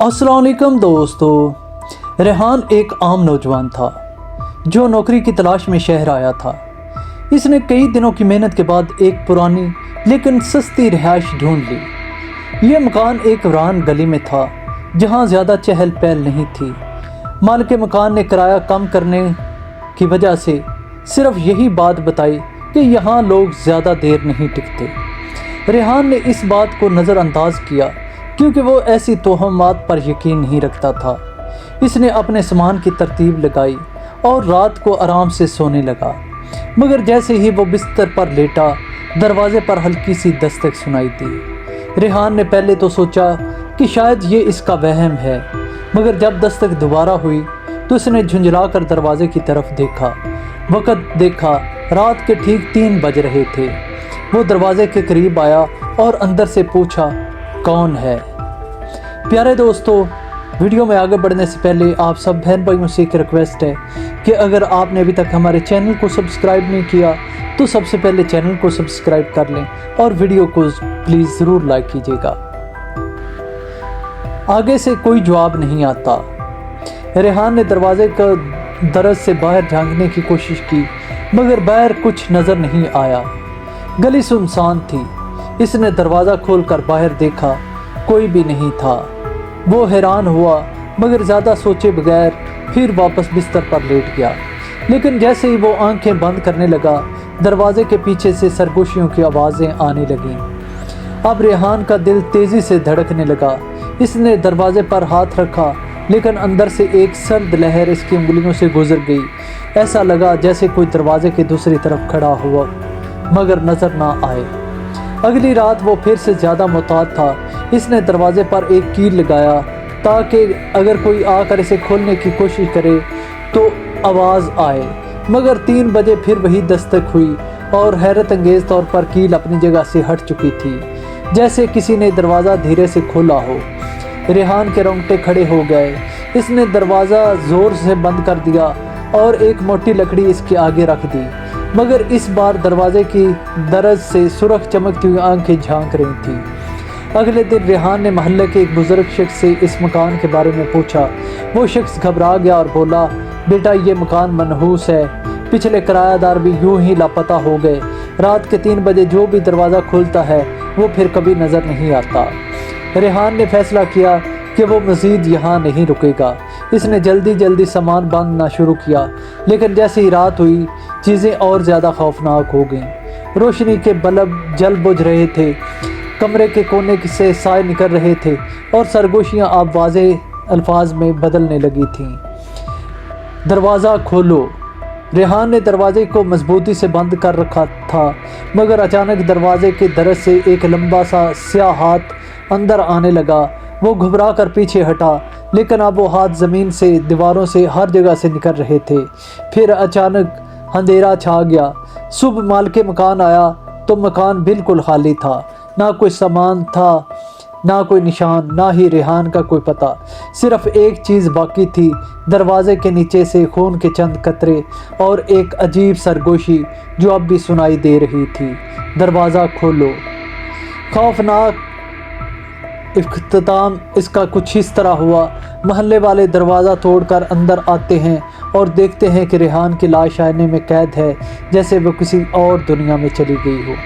अस्सलाम वालेकुम दोस्तों। रेहान एक आम नौजवान था जो नौकरी की तलाश में शहर आया था। इसने कई दिनों की मेहनत के बाद एक पुरानी लेकिन सस्ती रिहाइश ढूंढ ली। यह मकान एक वीरान गली में था जहां ज़्यादा चहल पहल नहीं थी। मालिक मकान ने किराया कम करने की वजह से सिर्फ यही बात बताई कि यहाँ लोग ज़्यादा देर नहीं टिकते। रेहान ने इस बात को नज़रअंदाज किया क्योंकि वो ऐसी तोहमात पर यकीन नहीं रखता था। इसने अपने सामान की तरतीब लगाई और रात को आराम से सोने लगा, मगर जैसे ही वो बिस्तर पर लेटा दरवाजे पर हल्की सी दस्तक सुनाई दी। रेहान ने पहले तो सोचा कि शायद ये इसका वहम है, मगर जब दस्तक दोबारा हुई तो उसने झुंझला कर दरवाजे की तरफ देखा। वक़्त देखा, रात के ठीक 3 बज रहे थे। वो दरवाजे के करीब आया और अंदर से पूछा, कौन है? प्यारे दोस्तों, वीडियो में आगे बढ़ने से पहले आप सब बहन भाइयों से एक रिक्वेस्ट है कि अगर आपने अभी तक हमारे चैनल को सब्सक्राइब नहीं किया तो सबसे पहले चैनल को सब्सक्राइब कर लें और वीडियो को प्लीज़ ज़रूर लाइक कीजिएगा। आगे से कोई जवाब नहीं आता। रेहान ने दरवाजे का दरज से बाहर झांकने की कोशिश की, मगर बाहर कुछ नज़र नहीं आया। गली सुनसान थी। इसने दरवाज़ा खोलकर बाहर देखा, कोई भी नहीं था। वो हैरान हुआ, मगर ज़्यादा सोचे बगैर फिर वापस बिस्तर पर लेट गया। लेकिन जैसे ही वो आंखें बंद करने लगा, दरवाजे के पीछे से सरगोशियों की आवाज़ें आने लगीं। अब रेहान का दिल तेज़ी से धड़कने लगा। इसने दरवाजे पर हाथ रखा, लेकिन अंदर से एक सर्द लहर इसकी उंगलियों से गुजर गई। ऐसा लगा जैसे कोई दरवाजे की दूसरी तरफ खड़ा हुआ मगर नज़र ना आए। अगली रात वो फिर से ज़्यादा मुहतात था। इसने दरवाजे पर एक कील लगाया ताकि अगर कोई आकर इसे खोलने की कोशिश करे तो आवाज़ आए, मगर 3 बजे फिर वही दस्तक हुई और हैरत अंगेज़ तौर पर कील अपनी जगह से हट चुकी थी, जैसे किसी ने दरवाज़ा धीरे से खोला हो। रेहान के रोंगटे खड़े हो गए। इसने दरवाज़ा ज़ोर से बंद कर दिया और एक मोटी लकड़ी इसके आगे रख दी, मगर इस बार दरवाजे की दरज से सुर्ख चमकती हुई आंखें झांक रही थीं। अगले दिन रेहान ने मोहल्ले के एक बुज़ुर्ग शख्स से इस मकान के बारे में पूछा। वो शख्स घबरा गया और बोला, बेटा ये मकान मनहूस है। पिछले किरायादार भी यूं ही लापता हो गए। रात के 3 बजे जो भी दरवाज़ा खुलता है वो फिर कभी नज़र नहीं आता। रेहान ने फैसला किया कि वो मज़ीद यहाँ नहीं रुकेगा। इसने जल्दी जल्दी सामान बांधना शुरू किया, लेकिन जैसे ही रात हुई चीज़ें और ज़्यादा खौफनाक हो गईं। रोशनी के बल्ब जल बुझ रहे थे, कमरे के कोने से साए निकल रहे थे और सरगोशियाँ अब वाज़ेह अल्फाज में बदलने लगी थीं। दरवाज़ा खोलो। रेहान ने दरवाजे को मजबूती से बंद कर रखा था, मगर अचानक दरवाजे के दरज से एक लंबा सा स्याह हाथ अंदर आने लगा। वो घबरा कर पीछे हटा, लेकिन अब वो हाथ ज़मीन से, दीवारों से, हर जगह से निकल रहे थे। फिर अचानक अंधेरा छा गया। सुबह मालिक मकान आया तो मकान बिल्कुल खाली था। ना कोई सामान था, ना कोई निशान, ना ही रेहान का कोई पता। सिर्फ एक चीज़ बाकी थी, दरवाजे के नीचे से खून के चंद कतरे और एक अजीब सरगोशी जो अब भी सुनाई दे रही थी। दरवाज़ा खोलो। खौफनाक इख्तिताम इसका कुछ इस तरह हुआ। महल्ले वाले दरवाज़ा तोड़कर अंदर आते हैं और देखते हैं कि रेहान की लाश आईने में कैद है, जैसे वो किसी और दुनिया में चली गई हो।